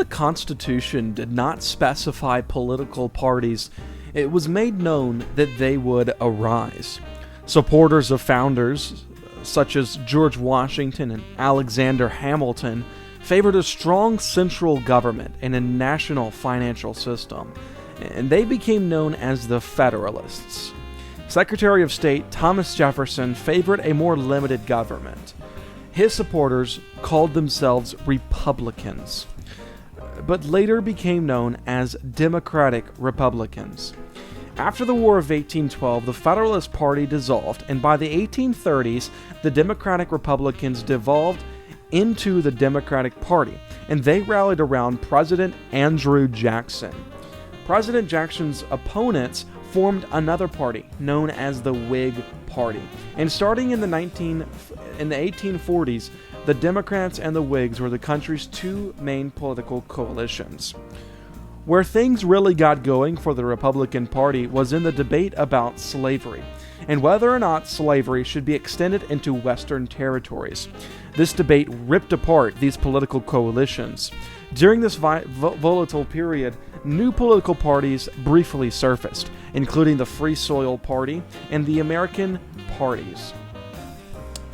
the Constitution did not specify political parties, it was made known that they would arise. Supporters of founders such as George Washington and Alexander Hamilton favored a strong central government and a national financial system, and they became known as the Federalists. Secretary of State Thomas Jefferson favored a more limited government. His supporters called themselves Republicans, but later became known as Democratic Republicans. After the War of 1812, the Federalist Party dissolved, and by the 1830s, the Democratic Republicans devolved into the Democratic Party, and they rallied around President Andrew Jackson. President Jackson's opponents formed another party known as the Whig Party, and starting in the 1840s, the Democrats and the Whigs were the country's two main political coalitions. Where things really got going for the Republican Party was in the debate about slavery, and whether or not slavery should be extended into Western territories. This debate ripped apart these political coalitions. During this volatile period, new political parties briefly surfaced, including the Free Soil Party and the American Parties.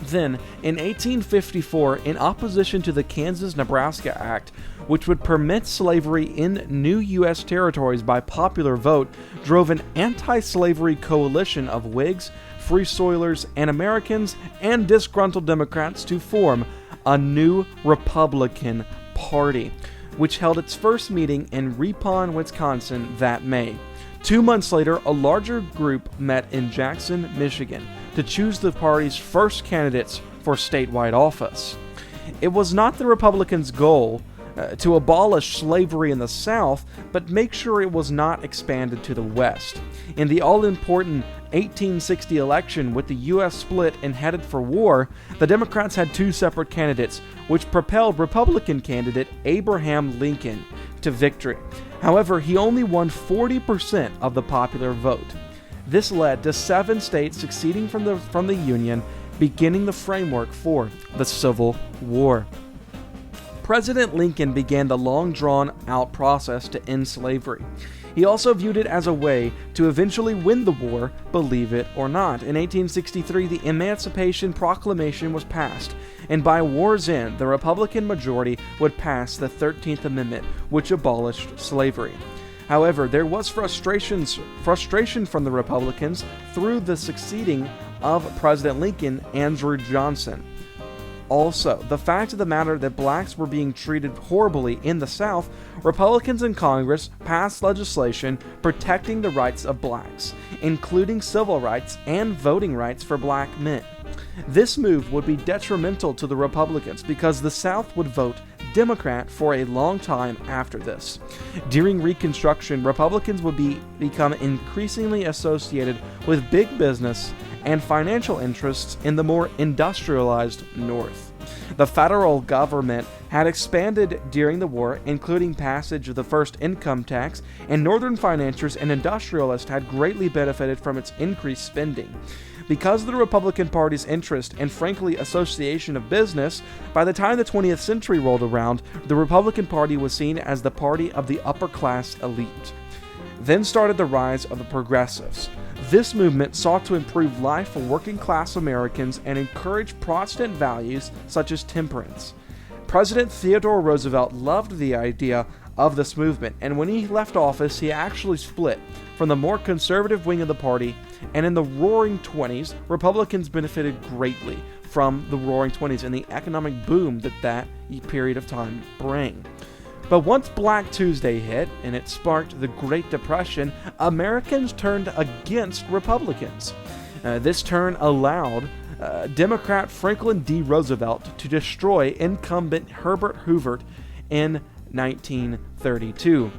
Then, in 1854, in opposition to the Kansas-Nebraska Act, which would permit slavery in new U.S. territories by popular vote, drove an anti-slavery coalition of Whigs, Free Soilers, and Americans, and disgruntled Democrats to form a new Republican Party, which held its first meeting in Ripon, Wisconsin that May. 2 months later, a larger group met in Jackson, Michigan, to choose the party's first candidates for statewide office. It was not the Republicans' goal to abolish slavery in the South, but make sure it was not expanded to the West. In the all-important 1860 election, with the U.S. split and headed for war, the Democrats had two separate candidates, which propelled Republican candidate Abraham Lincoln to victory. However, he only won 40% of the popular vote. This led to 7 states seceding from the Union, beginning the framework for the Civil War. President Lincoln began the long drawn-out process to end slavery. He also viewed it as a way to eventually win the war, believe it or not. In 1863, the Emancipation Proclamation was passed, and by war's end, the Republican majority would pass the 13th Amendment, which abolished slavery. However, there was frustration from the Republicans through the succeeding of President Lincoln, Andrew Johnson. Also, the fact of the matter that blacks were being treated horribly in the South, Republicans in Congress passed legislation protecting the rights of blacks, including civil rights and voting rights for black men. This move would be detrimental to the Republicans because the South would vote Democrat for a long time after this. During Reconstruction, Republicans would become increasingly associated with big business and financial interests in the more industrialized North. The federal government had expanded during the war, including passage of the first income tax, and Northern financiers and industrialists had greatly benefited from its increased spending. Because of the Republican Party's interest and, frankly, association of business, by the time the 20th century rolled around, the Republican Party was seen as the party of the upper-class elite. Then started the rise of the Progressives. This movement sought to improve life for working-class Americans and encourage Protestant values such as temperance. President Theodore Roosevelt loved the idea of this movement, and when he left office, he actually split from the more conservative wing of the party, and in the Roaring Twenties, Republicans benefited greatly from the Roaring Twenties and the economic boom that period of time bring. But once Black Tuesday hit, and it sparked the Great Depression, Americans turned against Republicans. This turn allowed Democrat Franklin D. Roosevelt to destroy incumbent Herbert Hoover in 1932.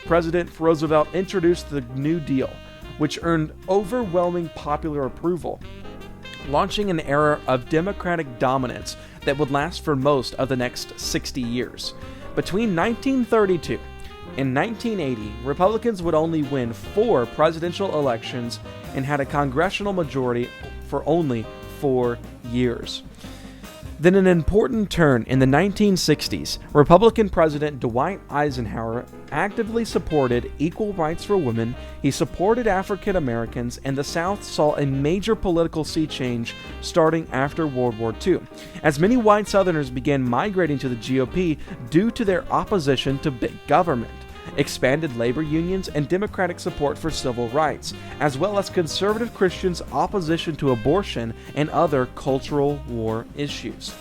President Roosevelt introduced the New Deal, which earned overwhelming popular approval, launching an era of Democratic dominance that would last for most of the next 60 years. Between 1932 and 1980, Republicans would only win 4 presidential elections and had a congressional majority for only 4 years. Then an important turn in the 1960s, Republican President Dwight Eisenhower actively supported equal rights for women, he supported African Americans, and the South saw a major political sea change starting after World War II, as many white Southerners began migrating to the GOP due to their opposition to big government, expanded labor unions, and Democratic support for civil rights, as well as conservative Christians' opposition to abortion and other cultural war issues.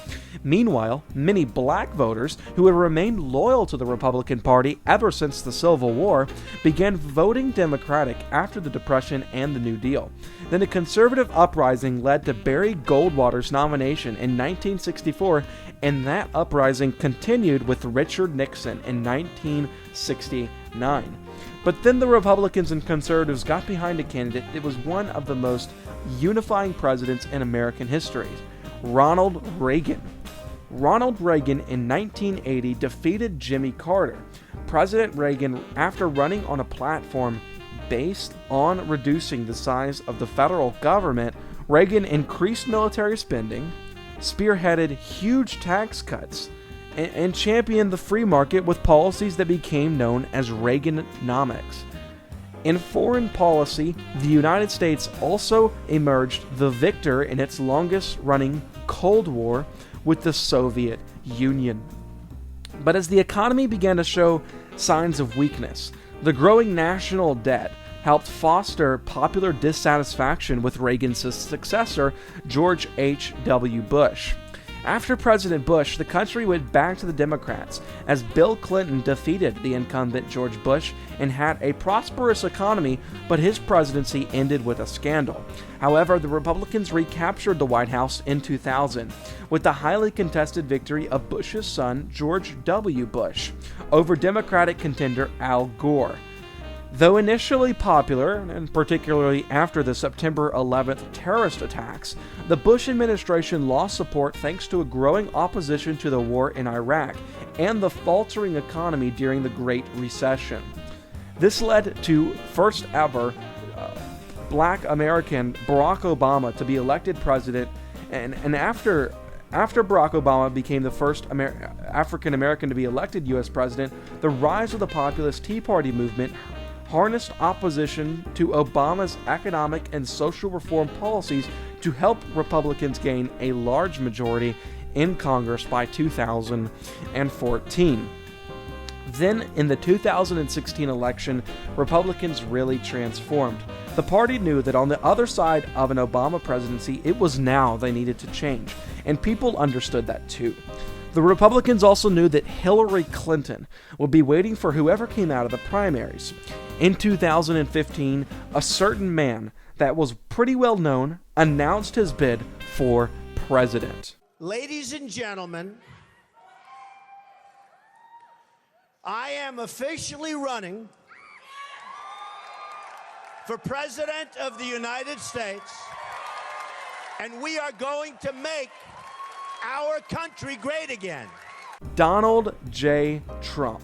Meanwhile, many black voters who had remained loyal to the Republican Party ever since the Civil War began voting Democratic after the Depression and the New Deal. Then a conservative uprising led to Barry Goldwater's nomination in 1964, and that uprising continued with Richard Nixon in 1969. But then the Republicans and conservatives got behind a candidate that was one of the most unifying presidents in American history, Ronald Reagan. Ronald Reagan in 1980 defeated Jimmy Carter. President Reagan, after running on a platform based on reducing the size of the federal government, Reagan increased military spending, spearheaded huge tax cuts, and championed the free market with policies that became known as Reaganomics. In foreign policy, the United States also emerged the victor in its longest-running Cold War with the Soviet Union. But as the economy began to show signs of weakness, the growing national debt helped foster popular dissatisfaction with Reagan's successor, George H.W. Bush. After President Bush, the country went back to the Democrats as Bill Clinton defeated the incumbent George Bush and had a prosperous economy, but his presidency ended with a scandal. However, the Republicans recaptured the White House in 2000 with the highly contested victory of Bush's son, George W. Bush, over Democratic contender Al Gore. Though initially popular, and particularly after the September 11th terrorist attacks, the Bush administration lost support thanks to a growing opposition to the war in Iraq and the faltering economy during the Great Recession. This led to first ever Black American Barack Obama to be elected president, and after Barack Obama became the first African American to be elected U.S. president, the rise of the populist Tea Party movement harnessed opposition to Obama's economic and social reform policies to help Republicans gain a large majority in Congress by 2014. Then, in the 2016 election, Republicans really transformed. The party knew that on the other side of an Obama presidency, it was now they needed to change, and people understood that too. The Republicans also knew that Hillary Clinton would be waiting for whoever came out of the primaries. In 2015, a certain man that was pretty well known announced his bid for president. Ladies and gentlemen, I am officially running for President of the United States, and we are going to make our country great again. Donald J. Trump.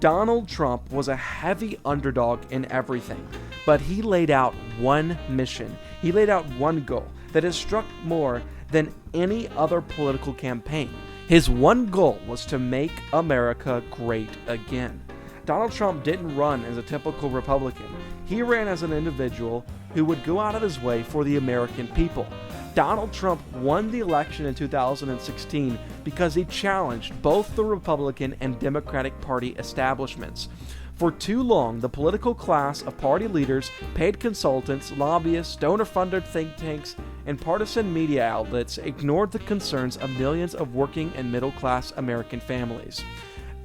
Donald Trump was a heavy underdog in everything, but he laid out one mission. He laid out one goal that has struck more than any other political campaign. His one goal was to make America great again. Donald Trump didn't run as a typical Republican. He ran as an individual who would go out of his way for the American people. Donald Trump won the election in 2016 because he challenged both the Republican and Democratic Party establishments. For too long, the political class of party leaders, paid consultants, lobbyists, donor-funded think tanks, and partisan media outlets ignored the concerns of millions of working and middle-class American families.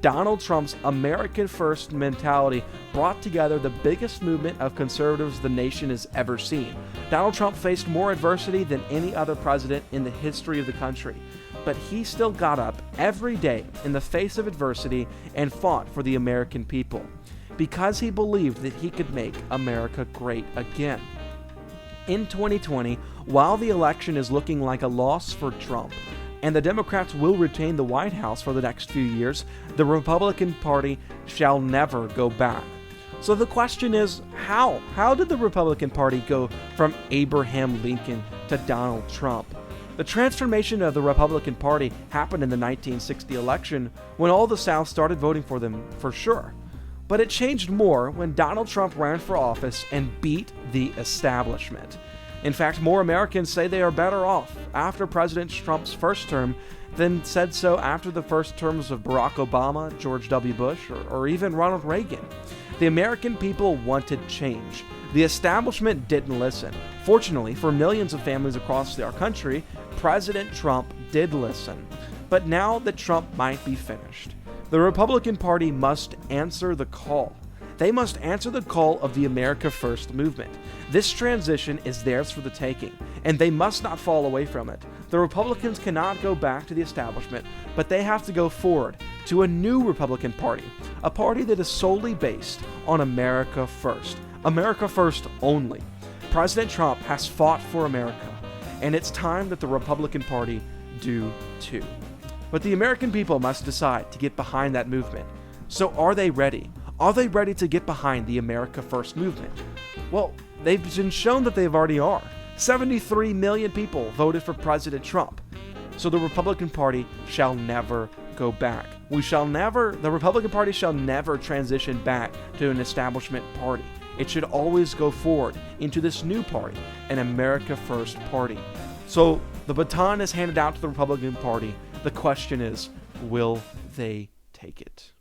Donald Trump's American First mentality brought together the biggest movement of conservatives the nation has ever seen. Donald Trump faced more adversity than any other president in the history of the country, but he still got up every day in the face of adversity and fought for the American people, because he believed that he could make America great again. In 2020, while the election is looking like a loss for Trump, and the Democrats will retain the White House for the next few years, the Republican Party shall never go back. So the question is, how? How did the Republican Party go from Abraham Lincoln to Donald Trump? The transformation of the Republican Party happened in the 1960 election when all the South started voting for them for sure. But it changed more when Donald Trump ran for office and beat the establishment. In fact, more Americans say they are better off after President Trump's first term than said so after the first terms of Barack Obama, George W. Bush, or even Ronald Reagan. The American people wanted change. The establishment didn't listen. Fortunately, for millions of families across our country, President Trump did listen. But now that Trump might be finished, the Republican Party must answer the call. They must answer the call of the America First movement. This transition is theirs for the taking, and they must not fall away from it. The Republicans cannot go back to the establishment, but they have to go forward to a new Republican Party, a party that is solely based on America First only. President Trump has fought for America, and it's time that the Republican Party do too. But the American people must decide to get behind that movement. So are they ready? Are they ready to get behind the America First movement? Well, they've been shown that they already are. 73 million people voted for President Trump. So the Republican Party shall never go back. The Republican Party shall never transition back to an establishment party. It should always go forward into this new party, an America First party. So the baton is handed out to the Republican Party. The question is, will they take it?